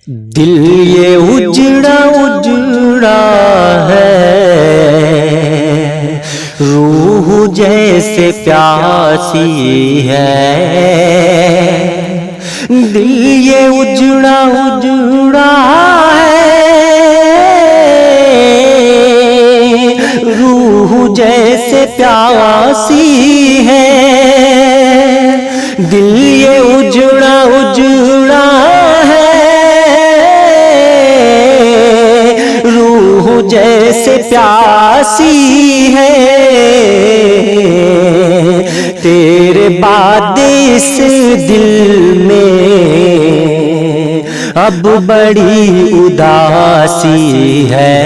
दिल ये उजड़ा उजड़ा है, रूह जैसे प्यासी है। दिल ये उजड़ा उजड़ा है, रूह जैसे प्यासी है। दिल ये उजड़ा उजड़ा है, रूह जैसे प्यासी है। तेरे बाद इस दिल में अब बड़ी उदासी है।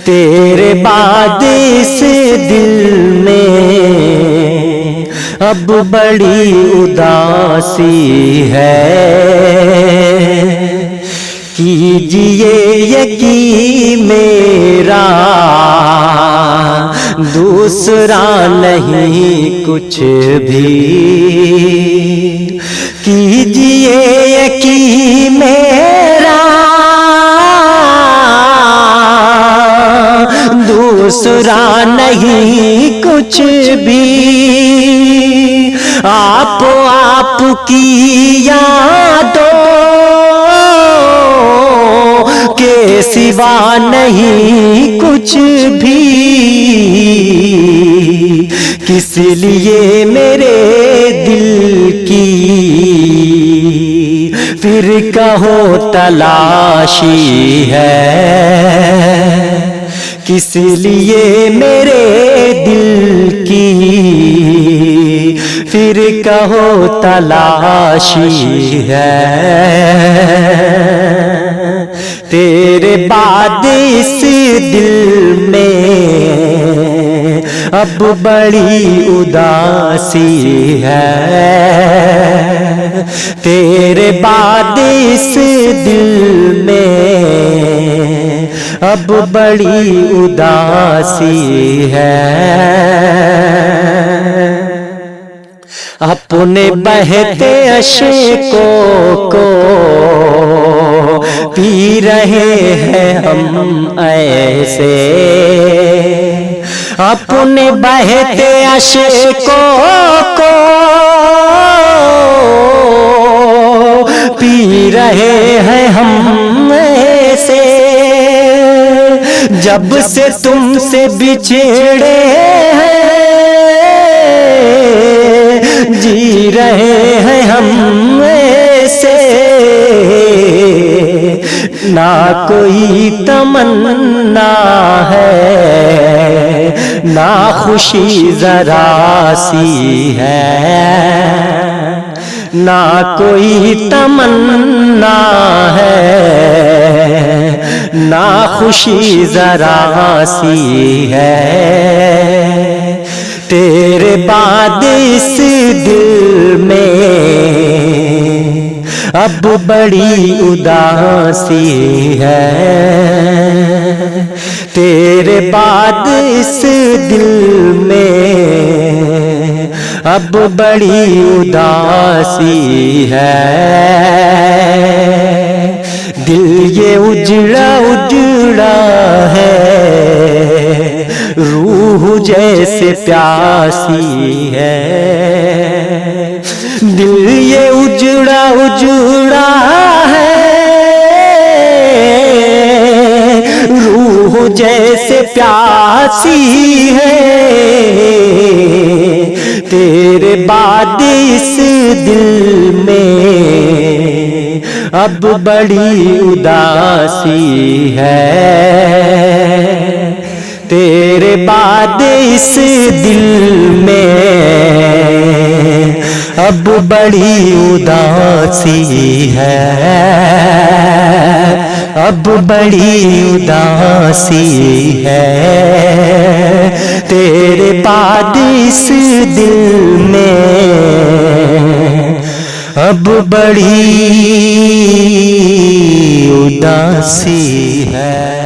तेरे बाद इस दिल में अब बड़ी उदासी है। कीजिए यकीन मेरा दूसरा नहीं कुछ भी। कीजिए यकीन मेरा दूसरा नहीं कुछ भी। आपकी यादों के सिवा नहीं कुछ भी। किस लिए मेरे दिल की फिर कहो तलाशी है। किस लिए मेरे दिल की फिर कहो तलाशी है। तेरे बाद इस दिल में अब बड़ी उदासी है। तेरे बाद इस दिल में अब बड़ी उदासी है। अपने बहते अश्कों को पी रहे हैं हम ऐसे। अपने बहते अश्कों को पी रहे हैं हम ऐसे। जब से तुमसे बिछड़े हैं जी रहे हैं हम ऐसे। ना कोई तमन्ना है, ना खुशी जरा सी है। ना कोई तमन्ना है, ना खुशी जरा सी है। तेरे बाद इस दिल में अब बड़ी उदासी है। तेरे बाद इस दिल में अब बड़ी उदासी है। दिल ये उजड़ा उजड़ा है, रूह जैसे प्यासी है। दिल ये उजड़ा उजड़ा है, रूह जैसे प्यासी है। तेरे बाद इस दिल में अब बड़ी उदासी है। तेरे बाद इस दिल में अब बड़ी उदासी है। अब बड़ी उदासी है। तेरे बाद इस दिल में अब बड़ी उदासी है।